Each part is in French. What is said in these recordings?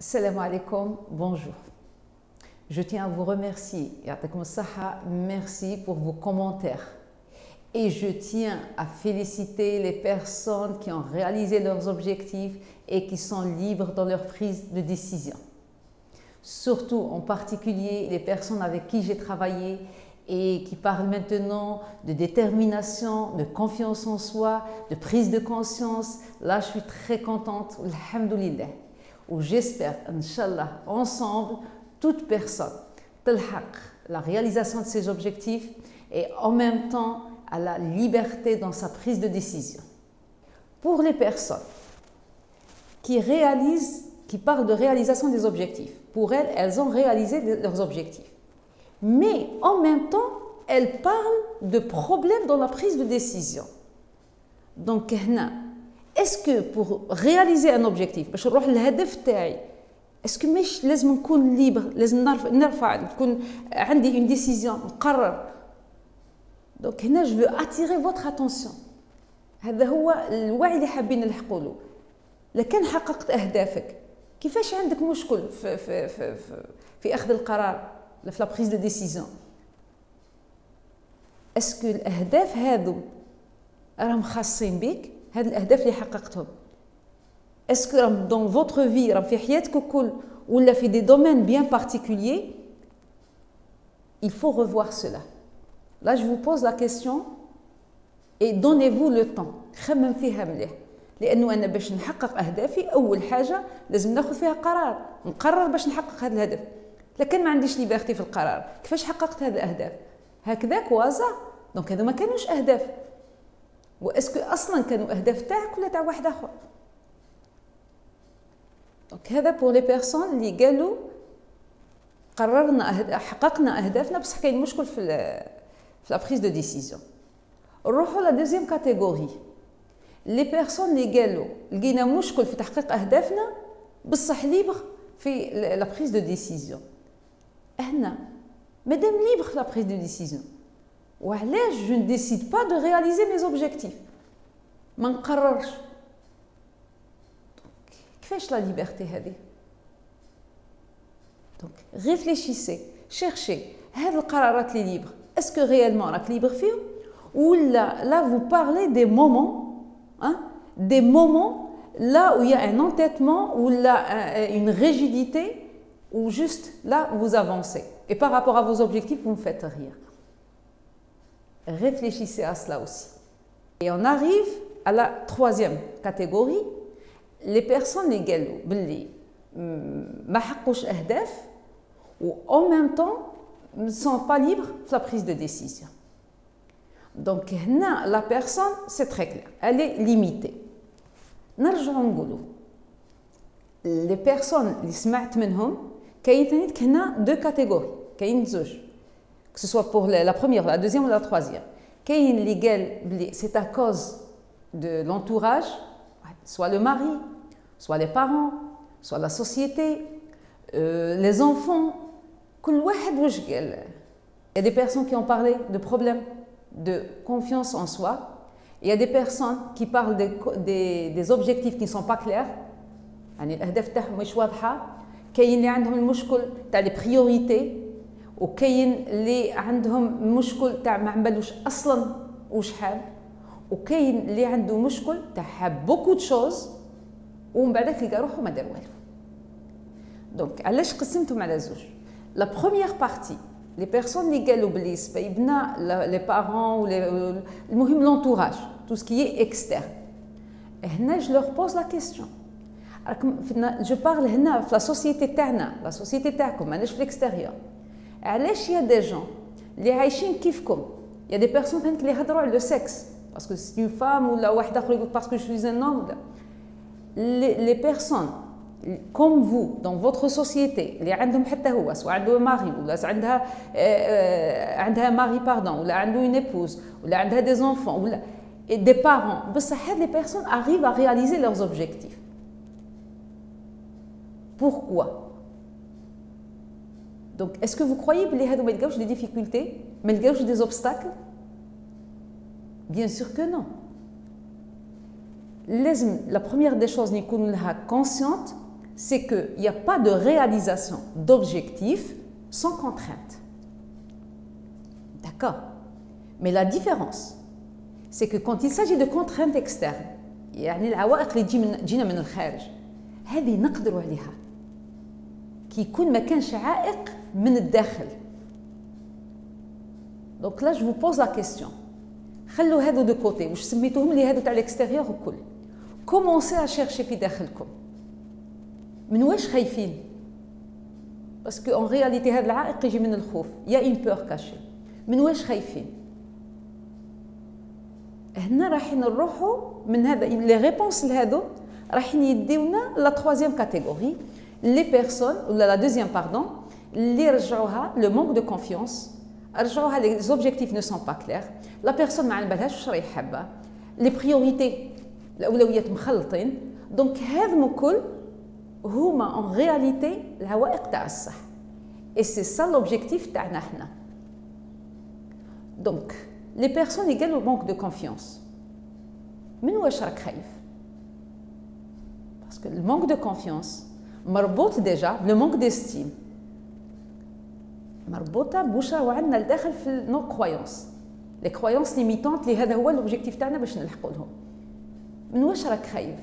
Salam alaikum, bonjour. Je tiens à vous remercier, merci pour vos commentaires. Et je tiens à féliciter les personnes qui ont réalisé leurs objectifs et qui sont libres dans leur prise de décision. Surtout, en particulier, les personnes avec qui j'ai travaillé et qui parlent maintenant de détermination, de confiance en soi, de prise de conscience. Là, je suis très contente, alhamdoulilah. Où j'espère, Inch'Allah, ensemble, toute personne la réalisation de ses objectifs et en même temps à la liberté dans sa prise de décision. Pour les personnes qui parlent de réalisation des objectifs, pour elles, elles ont réalisé leurs objectifs. Mais en même temps, elles parlent de problèmes dans la prise de décision. Donc, est-ce que pour réaliser un objectif, باش نروح للهدف تاعي, est-ce que مش لازم نكون libre, لازم نرفع تكون عندي une décision, نقرر. Donc هنا je veux attirer votre attention. هذا هو الوعي اللي حابين نلحقوا له. لكن حققت أهدافك, كيفاش عندك مشكل في أخذ القرار, في la prise de décision. Est-ce que الأهداف هذو راهم خاصين بك؟ هاد الأهداف اللي حققتهم. Est-ce que dans votre vie, راهم في حياتك الكل ولا في des domaines bien particuliers, il faut revoir cela. Là, je vous pose la question et donnez-vous le temps. خمم فيها مليح. لأنه أنا باش نحقق أهدافي أول حاجة لازم ناخذ فيها قرار. نقرر باش نحقق هذا الهدف. لكن ما عنديش ليبرتي في القرار. كيفاش حققت هذه الأهداف؟ هكذاك وازع. دونك هذو ما كانوش أهداف. واسكو اصلا كانوا اهداف تاعك ولا تاع واحد اخر. دونك هذا بور لي بيرسون اللي قالوا قررنا حققنا اهدافنا بصح كاين مشكل في لا بريز دو ديسيزيون. نروحوا لا دوزيام كاتيجوري, لي بيرسون اللي قالوا لقينا مشكل في تحقيق اهدافنا بصح ليبر في لا بريز دو ديسيزيون. هنا مادام ليبر في لا بريز دو ديسيزيون, وعلاش je ne décide pas de réaliser mes objectifs, ما نقررش. كيفاش لا ليبرتي هذه؟ دونك réfléchissez, cherchez هاد القرارات اللي ليبر, اسكو réellement راك ليبر فيهم ولا là vous parlez des moments, des moments là où il y a un entêtement ou là une rigidité ou juste là vous avancez et par rapport à vos objectifs vous ne faites rien. Réfléchissez à cela aussi. Et on arrive à la troisième catégorie, les personnes qui قالوا باللي ما حققوش أهداف ou en même temps ne sont pas libres de la prise de décision. Donc هنا la personne c'est très clair, elle est limitée. نرجعوا نقولوا les personnes اللي سمعت منهم كاين ثاني هنا deux catégories, كاين زوج. Que ce soit pour la première, la deuxième ou la troisième. C'est à cause de l'entourage, soit le mari, soit les parents, soit la société, les enfants. Il y a des personnes qui ont parlé de problèmes de confiance en soi. Il y a des personnes qui parlent des objectifs qui ne sont pas clairs. الأهداف تاعهم مش واضحة. كاين اللي عندهم المشكل تاع les priorités. وكاين اللي عندهم مشكل تاع ما عملوش اصلا واش حاب, وكاين اللي عنده مشكل تاع حاب بوكو تشوز ومن بعد تلقى روحو ما دار والو. دونك علاش قسمتهم على زوج؟ لا بروميير بارتي لي بيرسون اللي قالوا بلي سبايبنا لي بارون و المهم لونتوراج تو سكي اكسترن. هنا جو لور بوز لا كيسيون, جو بارل هنا في لا سوسيتي تاعنا, لا سوسيتي تاعكم ماناش في الاكستيريور. علاش يا دي جون اللي عايشين كيفكم, يا دي بيرسون ثانك اللي يهضروا على لو سكس باسكو سي اون فام ولا واحد اخر يقول باسكو جو سوي ان هوم. لي بيرسون كوم فو دون فوتر سوسيتي اللي عندهم حتى هو سواء عنده ماري ولا عندها ماري باردون ولا عنده اون ايبوز ولا عندها دي زونفون ولا دي بارون, بصح هاد لي بيرسون arrivent à réaliser leurs objectifs. Pourquoi? Donc, est-ce que vous croyez que les gens ont des difficultés, mais des obstacles? Bien sûr que non. La première des choses, nous sommes conscientes c'est qu'il n'y a pas de réalisation d'objectifs sans contrainte. D'accord? Mais la différence, c'est que quand il s'agit de contraintes externes, يعني العوائق اللي تجينا من الخارج هذه نقدروا عليها كي يكون ما كانش عائق من الداخل. Donc là je vous pose la question. خلوا هذو دو كوتي واش سميتوهم لي هذو تاع الاكستيريور وكل. Commencez à chercher في داخلكم. من واش خايفين؟ باسكو en réalité هذا العائق يجي من الخوف. Il y a une peur cachée. من واش خايفين؟ هنا راح نروحوا من هذا لي ريبونس لهذو راح يديونا لا troisième catégorie les personnes ou la deuxième pardon اللي رجعوها le manque de confiance رجعوها les objectifs ne sont pas clairs la personne ما على بالهاش واش راهي حابه les priorités الاولويات مخلطين دونك هذم كل هما en réalité العوائق تاع الصح et c'est ça l'objectif تاعنا حنا donc les personnes égales au manque de confiance. من واش راك خايف؟ Parce que le manque de confiance مربوط déjà le manque d'estime. مربوطة بوش راهو عندنا لداخل في nos croyances. Les croyances limitantes اللي هذا هو l'objectif تاعنا باش نلحقوا لهم. من واش راك خايف؟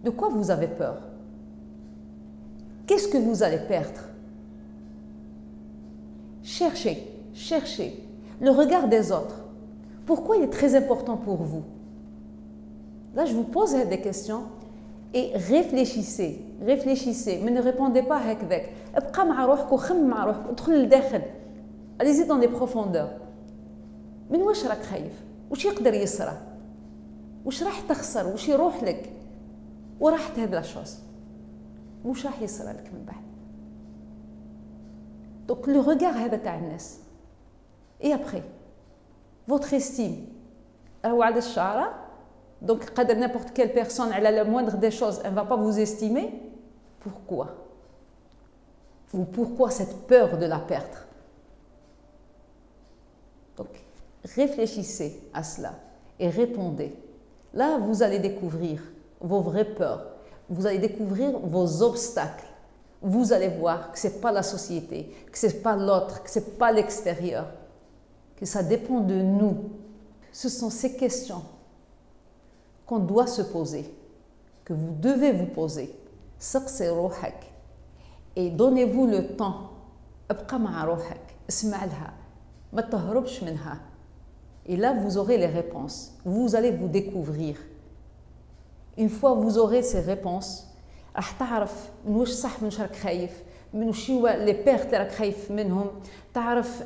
De quoi vous avez peur? Qu'est-ce que vous allez perdre? Cherchez. Le regard des autres. Pourquoi il est très important pour vous? Là, je vous pose des questions et réfléchissez. Mais ne répondez pas هكذاك. ابقى مع روحك وخم مع روحك. ادخل للداخل. Allez-y dans les profondeurs. من واش راك خايف؟ واش يقدر يصرى؟ واش راح تخسر؟ واش يروح لك؟ وراحت هذا الشوز. واش راح يصرى لك من بعد؟ Donc le regard هذا تاع الناس. Et après, votre estime, donc n'importe quelle personne, elle a la moindre des choses, elle ne va pas vous estimer. Pourquoi? Ou pourquoi cette peur de la perdre? Donc, réfléchissez à cela et répondez. Là, vous allez découvrir vos vraies peurs, vous allez découvrir vos obstacles. Vous allez voir que ce n'est pas la société, que ce n'est pas l'autre, que ce n'est pas l'extérieur. Que ça dépend de nous. Ce sont ces questions qu'on doit se poser, que vous devez vous poser. سقسي روحك et donnez-vous le temps. ابقى مع روحك، اسمع لها، ما تهربش منها. Et là, vous aurez les réponses. Vous allez vous découvrir. Une fois vous aurez ces réponses, راح تعرف من واش صح من واش راك خايف. من وش هو لي بيرت اللي راك خايف منهم تعرف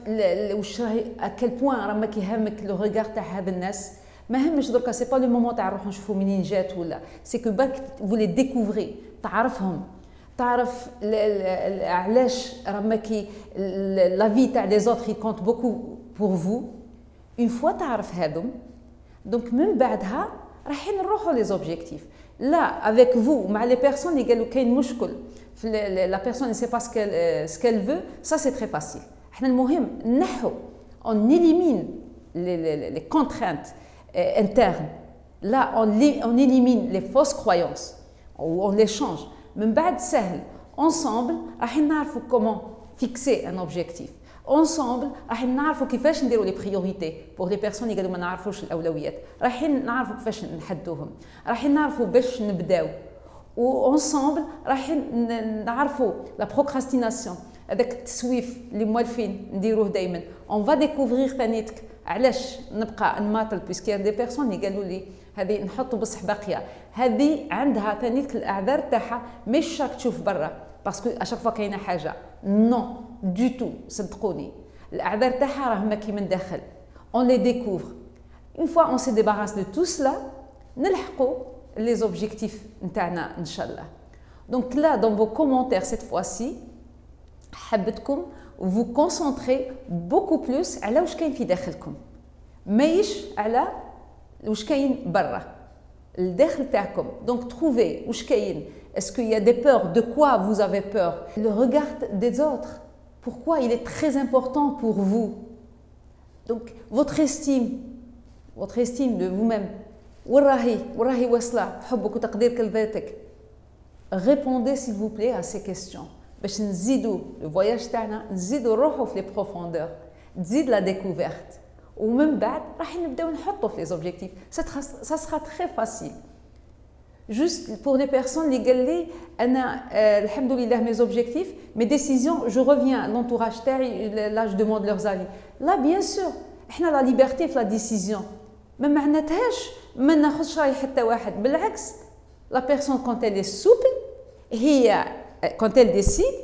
واش راهي اكل بوين راه ما كيهمك لو ريغار تاع هاد الناس ما همش دركا سي با لو مومون تاع نروحو نشوفو منين جات ولا سي كو باك فولي ديكوفري تعرفهم تعرف علاش راه ما كي لا في تاع لي زوتر كونت بوكو بور فو اون فوا تعرف هادم دونك من بعدها رايحين نروحو لي زوبجيكتيف لا افيك فو مع لي بيرسون اللي قالوا كاين مشكل la personne ne sait pas ce qu'elle veut, ça c'est très facile. On élimine les contraintes internes. Là, on élimine les fausses croyances, ou on les change. Mais ensemble, on va comment fixer un objectif. Ensemble, on va كيفاش نديروا les priorités pour les personnes اللي قالوا ما نعرفوش الأولويات. رايحين نعرفوا كيفاش نحدوهم. رايحين نعرفوا باش نبداو. وانصامبل راح نعرفوا لا بروكراستيناسيون هذاك التسويف اللي موالفين نديروه دائما اون فا ديكوفرير ثانيتك علاش نبقى نماطل بيسكي دي بيرسون اللي قالوا لي هذه نحطوا بصح باقيه هذه عندها ثانيتك الاعذار تاعها مش راك تشوف برا باسكو اشاك فوا كاينه حاجه نو دو تو صدقوني الاعذار تاعها راه ما كي من داخل اون لي ديكوفر اون فوا اون سي ديباراس دو تو سلا نلحقوا les objectifs نتاعنا ان شاء الله. Donc là dans vos commentaires cette fois-ci حبتكم vous concentrer beaucoup plus على واش كاين في داخلكم ماهيش على واش كاين برا الداخل تاعكم. Donc trouvez واش كاين. Est-ce qu'il y a des peurs? De quoi vous avez peur? Le regard des autres. Pourquoi il est très important pour vous? Donc votre estime de vous-même وراهي واصله حبك وتقديرك لذاتك Répondez s'il vous plaît à ces questions. باش نزيدوا le voyage تاعنا نزيدوا نروحوا في les profondeurs, تزيد la découverte. ومن بعد راح نبداو نحطوا في les objectifs. Ça sera très facile. Juste pour les personnes اللي قال لي انا الحمد لله mes objectifs, mes décisions, je reviens à l'entourage تاعي, là je demande leurs avis. Là bien sûr, احنا la liberté في la décision. ما معناتهاش ما ناخذش راي حتى واحد, بالعكس la personne quand elle est souple, quand elle décide,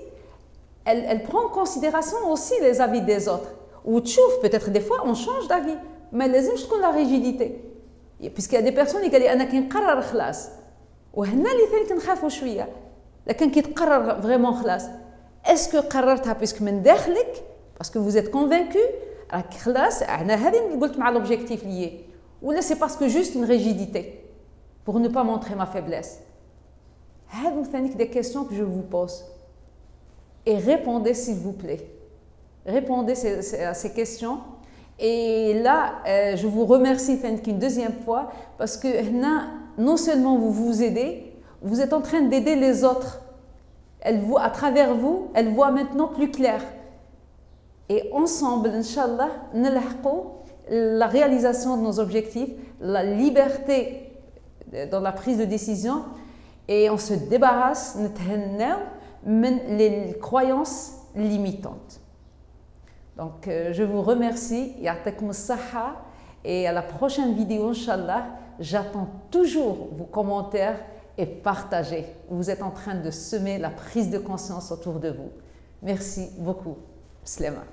elle prend en considération aussi les avis des autres. Ou peut-être des fois on change d'avis, mais لازمش تكون la rigidité. Puisqu'il y a des personnes qui disent أنا كي نقرر خلاص. وهنا اللي ثاني كنخافوا شوية. لكن كي تقرر vraiment خلاص. Est-ce que قررتها puisque من داخلك parce que vous êtes convaincu راك خلاص أنا هذه اللي قلت مع l'objectif lié. Ou là c'est parce que juste une rigidité pour ne pas montrer ma faiblesse. هذو ثاني des questions que je vous pose. Et répondez s'il vous plaît. Répondez à ces questions. Et là, je vous remercie une deuxième fois parce que non seulement vous aidez, vous êtes en train d'aider les autres. À travers vous, elles voient maintenant plus clair. Et ensemble, Inch'Allah, نلحقوا la réalisation de nos objectifs, la liberté dans la prise de décision et on se débarrasse les croyances limitantes. Donc, je vous remercie, et à la prochaine vidéo, Inch'Allah, j'attends toujours vos commentaires et partagez. Vous êtes en train de semer la prise de conscience autour de vous. Merci beaucoup. Slema.